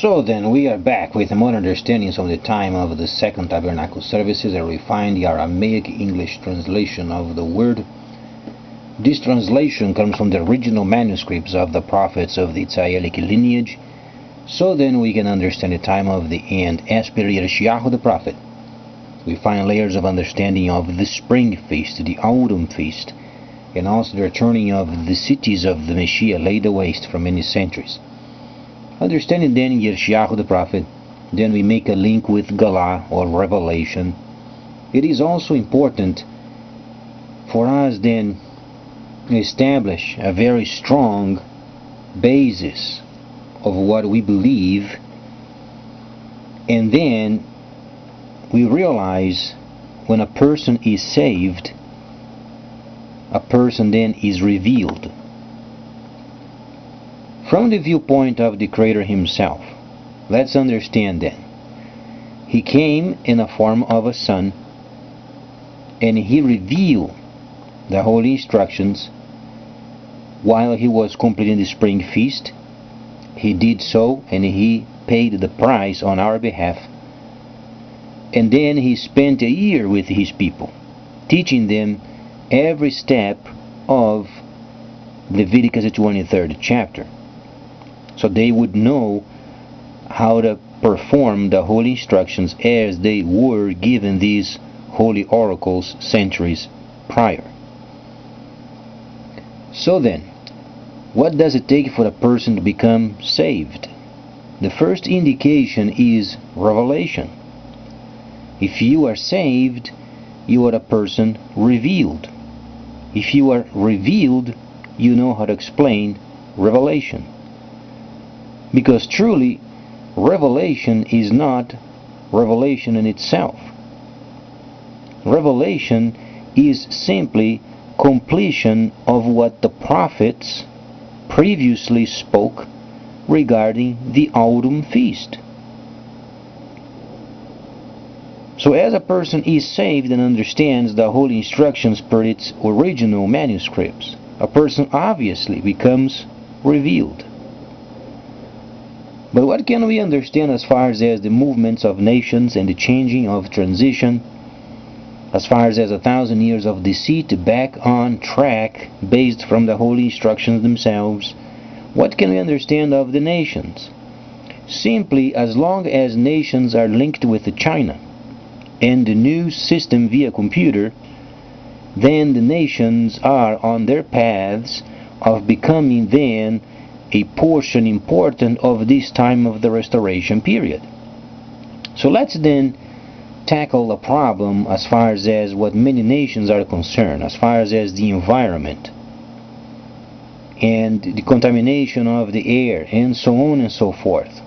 So then we are back with more understandings of the time of the Second Tabernacle services, and we find the Aramaic English translation of the word. This translation comes from the original manuscripts of the prophets of the Israelic lineage. So then we can understand the time of the end as per Yeshayahu the prophet. We find layers of understanding of the spring feast, the autumn feast, and also the returning of the cities of the Messiah laid waste for many centuries. Understanding then Yeshayahu the prophet, then we make a link with Galah or Revelation. It is also important for us then to establish a very strong basis of what we believe, and then we realize when a person is saved, a person then is revealed. From the viewpoint of the Creator himself, let's understand then. He came in the form of a son, and he revealed the holy instructions while he was completing the spring feast. He did so, and he paid the price on our behalf. And then he spent a year with his people, teaching them every step of Leviticus 23rd chapter, so they would know how to perform the holy instructions as they were given these holy oracles centuries prior. So then, what does it take for a person to become saved? The first indication is revelation. If you are saved, you are a person revealed. If you are revealed, you know how to explain revelation. Because truly, revelation is not revelation in itself. Revelation is simply completion of what the prophets previously spoke regarding the autumn feast. So as a person is saved and understands the holy instructions per its original manuscripts, a person obviously becomes revealed. But what can we understand as far as the movements of nations and the changing of transition, as far as 1,000 years of deceit back on track based from the holy instructions themselves? What can we understand of the nations? Simply, as long as nations are linked with China and the new system via computer, then the nations are on their paths of becoming then a portion important of this time of the restoration period. So let's then tackle a problem as far as what many nations are concerned, as far as the environment and the contamination of the air and so on and so forth.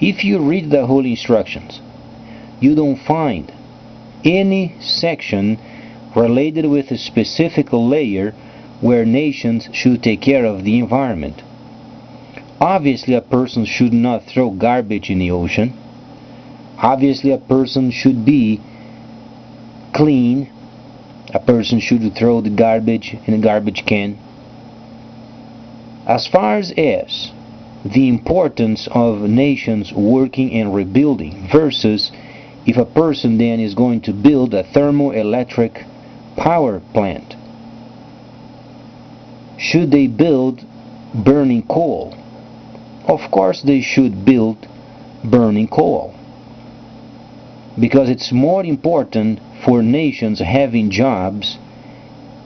If you read the holy instructions, you don't find any section related with a specific layer where nations should take care of the environment. Obviously, a person should not throw garbage in the ocean. Obviously, a person should be clean. A person should throw the garbage in a garbage can. As far as the importance of nations working and rebuilding versus if a person then is going to build a thermoelectric power plant, should they build burning coal? Of course they should build burning coal, because it's more important for nations having jobs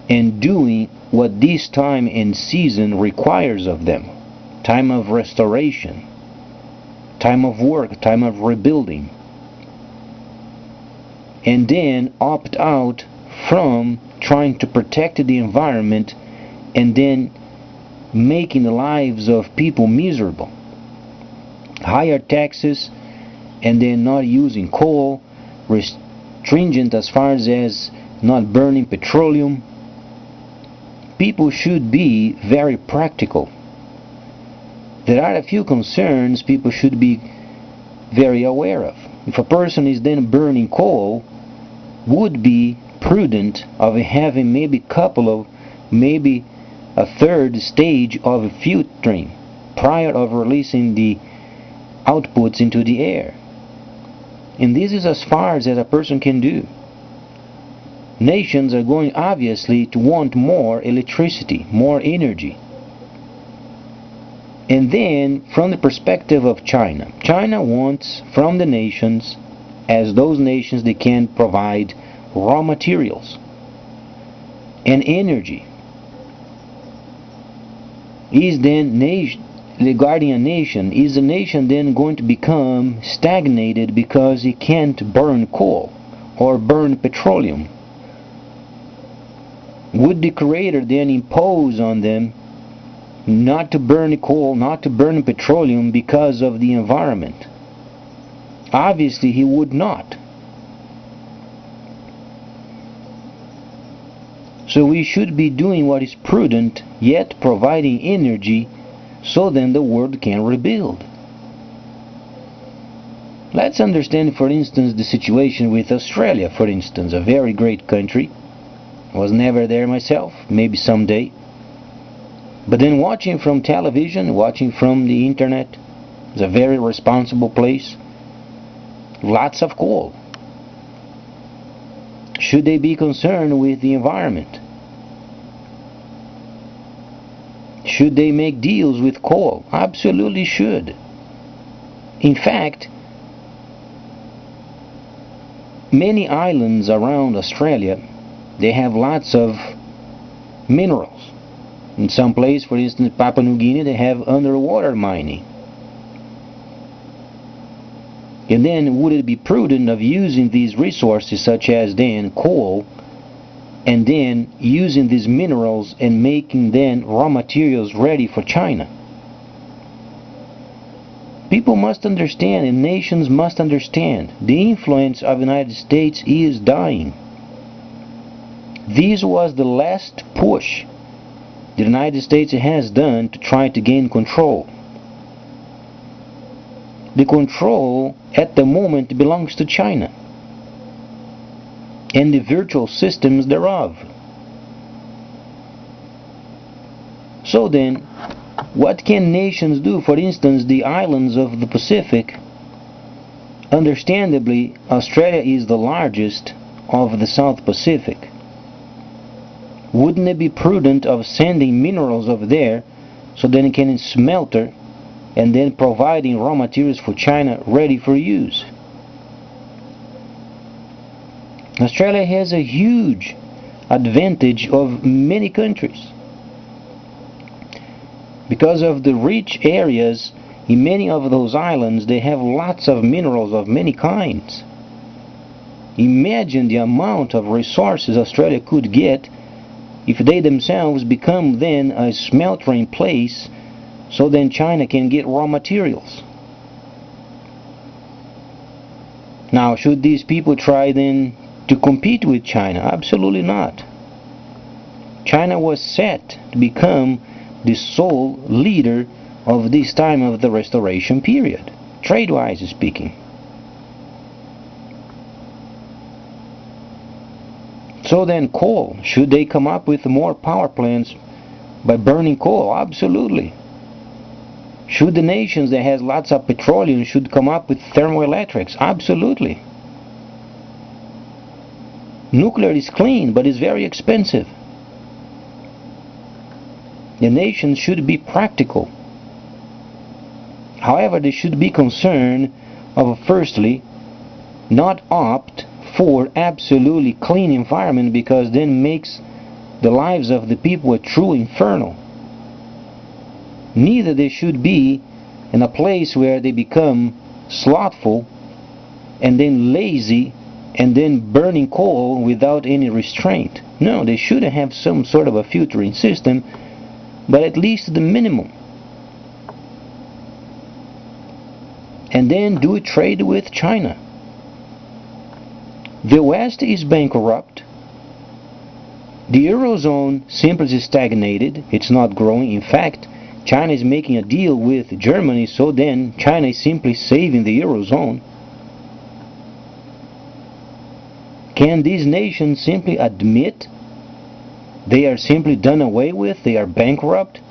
and doing what this time and season requires of them. Time of restoration, time of work, time of rebuilding, and then opt out from trying to protect the environment and then making the lives of people miserable. Higher taxes and then not using coal, stringent as far as not burning petroleum. People should be very practical. There are a few concerns people should be very aware of. If a person is then burning coal, would be prudent of having maybe a third stage of filtering prior of releasing the outputs into the air. And this is as far as a person can do. Nations are going obviously to want more electricity, more energy. And then, from the perspective of China, China wants from the nations, as those nations they can provide raw materials and energy. Is then regarding a nation, is the nation then going to become stagnated because it can't burn coal or burn petroleum? Would the Creator then impose on them not to burn coal, not to burn petroleum because of the environment? Obviously, He would not. So we should be doing what is prudent, yet providing energy so then the world can rebuild. Let's understand, for instance, the situation with Australia, for instance, a very great country. I was never there myself, maybe someday. But then watching from television, watching from the internet, it's a very responsible place. Lots of coal. Should they be concerned with the environment? Should they make deals with coal? Absolutely should. In fact, many islands around Australia, they have lots of minerals. In some place, for instance, Papua New Guinea, they have underwater mining. And then would it be prudent of using these resources such as then coal and then using these minerals and making then raw materials ready for China? People must understand and nations must understand the influence of the United States is dying. This was the last push the United States has done to try to gain control. The control at the moment belongs to China and the virtual systems thereof. So then, what can nations do? For instance, the islands of the Pacific. Understandably, Australia is the largest of the South Pacific. Wouldn't it be prudent of sending minerals over there so then it can smelter and then providing raw materials for China ready for use? Australia has a huge advantage of many countries because of the rich areas in many of those islands. They have lots of minerals of many kinds. Imagine the amount of resources Australia could get if they themselves become then a smeltering place, so then China can get raw materials. Now, should these people try then to compete with China? Absolutely not. China was set to become the sole leader of this time of the restoration period, trade-wise speaking. So then coal, should they come up with more power plants by burning coal? Absolutely. Should the nations that has lots of petroleum should come up with thermoelectrics? Absolutely. Nuclear is clean, but it's very expensive. The nations should be practical. However, they should be concerned of, firstly, not opt for absolutely clean environment, because then makes the lives of the people a true inferno. Neither they should be in a place where they become slothful and then lazy and then burning coal without any restraint. No, they should have some sort of a filtering system, but at least the minimum. And then do a trade with China. The West is bankrupt. The Eurozone simply is stagnated. It's not growing. In fact, China is making a deal with Germany, so then China is simply saving the Eurozone. Can these nations simply admit they are simply done away with, they are bankrupt?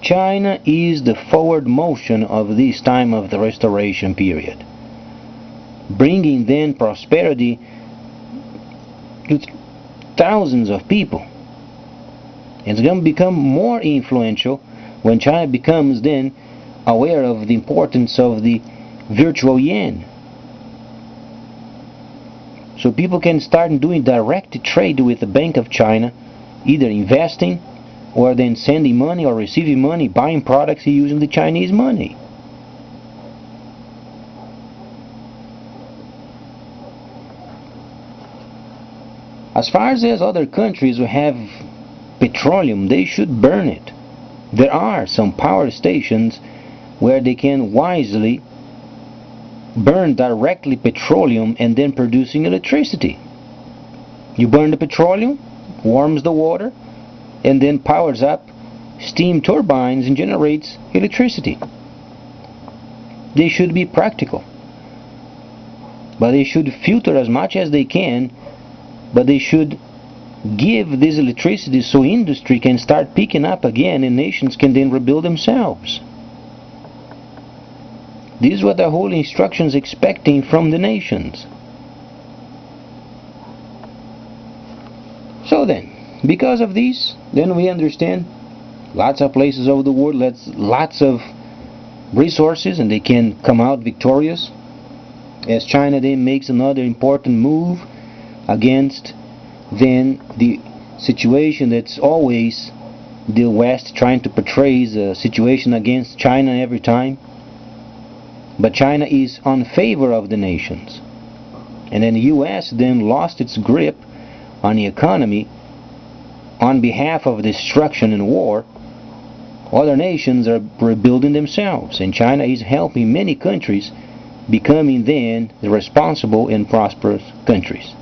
China is the forward motion of this time of the restoration period, bringing then prosperity to thousands of people. It's going to become more influential when China becomes then aware of the importance of the virtual yen. So people can start doing direct trade with the Bank of China, either investing or then sending money or receiving money, buying products using the Chinese money. As far as other countries who have petroleum, they should burn it. There are some power stations where they can wisely burn directly petroleum and then producing electricity. You burn the petroleum, warms the water, and then powers up steam turbines and generates electricity. They should be practical, but they should filter as much as they can, but they should give this electricity so industry can start picking up again and nations can then rebuild themselves. This is what the whole instructions expecting from the nations. So then, because of this, then we understand lots of places over the world, lots of resources, and they can come out victorious as China then makes another important move against then the situation that's always the West trying to portray a situation against China every time. But China is in favor of the nations. And then the US then lost its grip on the economy on behalf of destruction and war. Other nations are rebuilding themselves, and China is helping many countries becoming then the responsible and prosperous countries.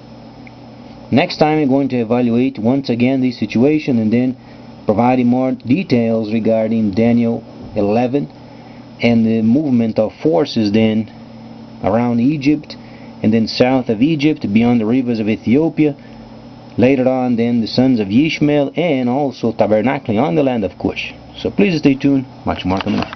Next time we're going to evaluate once again this situation and then providing more details regarding Daniel 11 and the movement of forces then around Egypt and then south of Egypt beyond the rivers of Ethiopia. Later on then the sons of Ishmael and also tabernacling on the land of Cush. So please stay tuned, much more coming up.